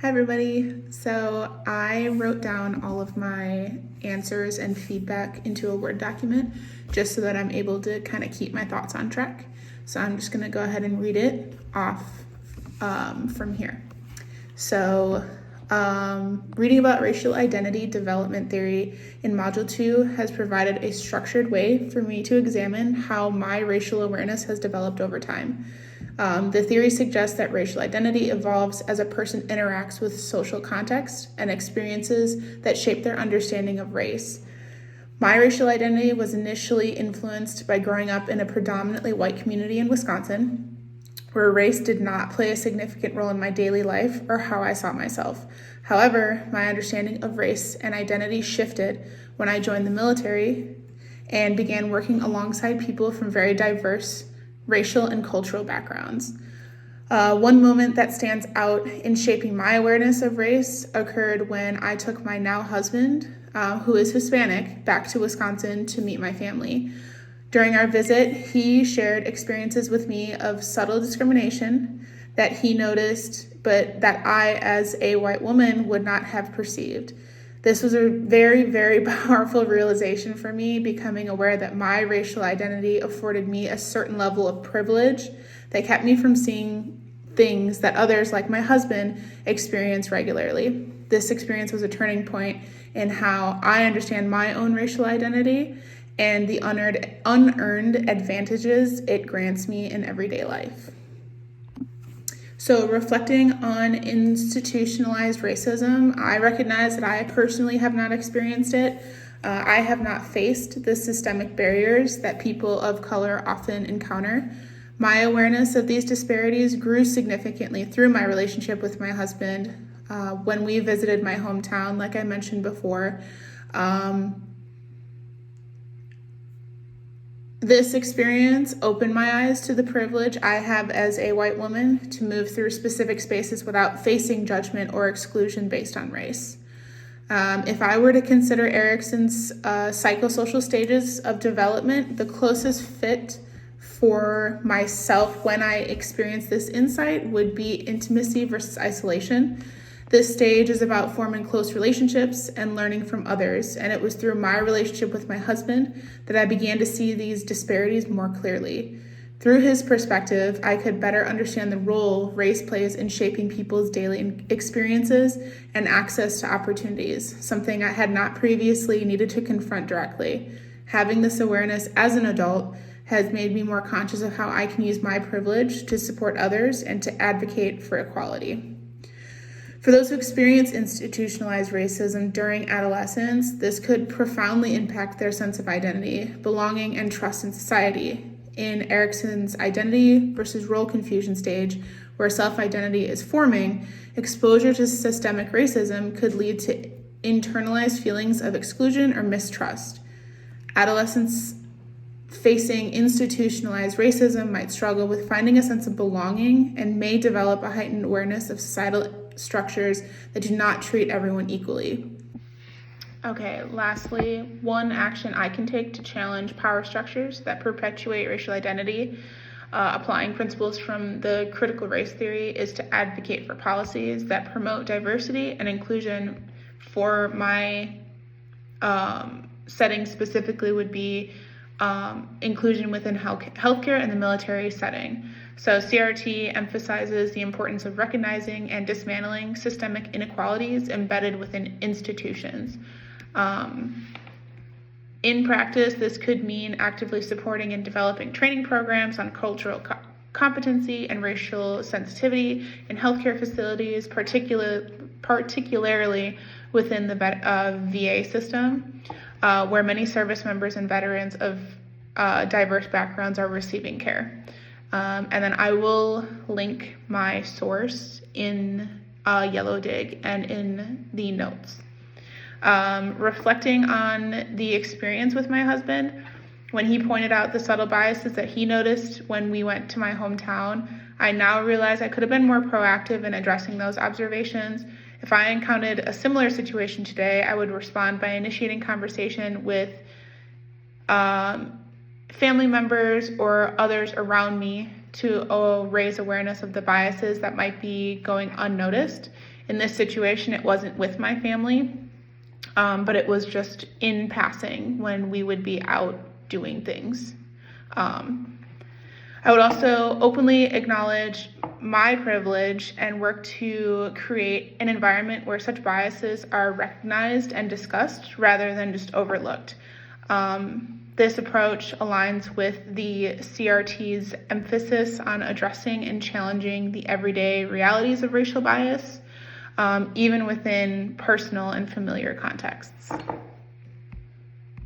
Hi everybody. So I wrote down all of my answers and feedback into a Word document just so that I'm able to kind of keep my thoughts on track. So I'm just going to go ahead and read it off from here. So reading about racial identity development theory in Module 2 has provided a structured way for me to examine how my racial awareness has developed over time. The theory suggests that racial identity evolves as a person interacts with social context and experiences that shape their understanding of race. My racial identity was initially influenced by growing up in a predominantly white community in Wisconsin, where race did not play a significant role in my daily life or how I saw myself. However, my understanding of race and identity shifted when I joined the military and began working alongside people from very diverse racial and cultural backgrounds. One moment that stands out in shaping my awareness of race occurred when I took my now husband, who is Hispanic, back to Wisconsin to meet my family. During our visit, he shared experiences with me of subtle discrimination that he noticed, but that I, as a white woman, would not have perceived. This was a very, very powerful realization for me, becoming aware that my racial identity afforded me a certain level of privilege that kept me from seeing things that others, like my husband, experience regularly. This experience was a turning point in how I understand my own racial identity and the unearned advantages it grants me in everyday life. So reflecting on institutionalized racism, I recognize that I personally have not experienced it. I have not faced the systemic barriers that people of color often encounter. My awareness of these disparities grew significantly through my relationship with my husband when we visited my hometown, like I mentioned before. This experience opened my eyes to the privilege I have as a white woman to move through specific spaces without facing judgment or exclusion based on race. If I were to consider Erikson's psychosocial stages of development, the closest fit for myself when I experienced this insight would be intimacy versus isolation. This stage is about forming close relationships and learning from others, and it was through my relationship with my husband that I began to see these disparities more clearly. Through his perspective, I could better understand the role race plays in shaping people's daily experiences and access to opportunities, something I had not previously needed to confront directly. Having this awareness as an adult has made me more conscious of how I can use my privilege to support others and to advocate for equality. For those who experience institutionalized racism during adolescence, this could profoundly impact their sense of identity, belonging, and trust in society. In Erikson's identity versus role confusion stage, where self-identity is forming, exposure to systemic racism could lead to internalized feelings of exclusion or mistrust. Adolescents facing institutionalized racism might struggle with finding a sense of belonging and may develop a heightened awareness of societal structures that do not treat everyone equally. Okay, lastly, one action I can take to challenge power structures that perpetuate racial identity, applying principles from the critical race theory, is to advocate for policies that promote diversity and inclusion. For my setting specifically would be inclusion within healthcare and the military setting. So CRT emphasizes the importance of recognizing and dismantling systemic inequalities embedded within institutions. In practice, this could mean actively supporting and developing training programs on cultural competency and racial sensitivity in healthcare facilities, particularly within the VA system, where many service members and veterans of diverse backgrounds are receiving care. And then I will link my source in Yellow Dig and in the notes. Reflecting on the experience with my husband, when he pointed out the subtle biases that he noticed when we went to my hometown, I now realize I could have been more proactive in addressing those observations. If I encountered a similar situation today, I would respond by initiating conversation with family members or others around me to raise awareness of the biases that might be going unnoticed In this situation, it wasn't with my family, but it was just in passing when we would be out doing things. I would also openly acknowledge my privilege and work to create an environment where such biases are recognized and discussed rather than just overlooked. This approach aligns with the CRT's emphasis on addressing and challenging the everyday realities of racial bias, even within personal and familiar contexts.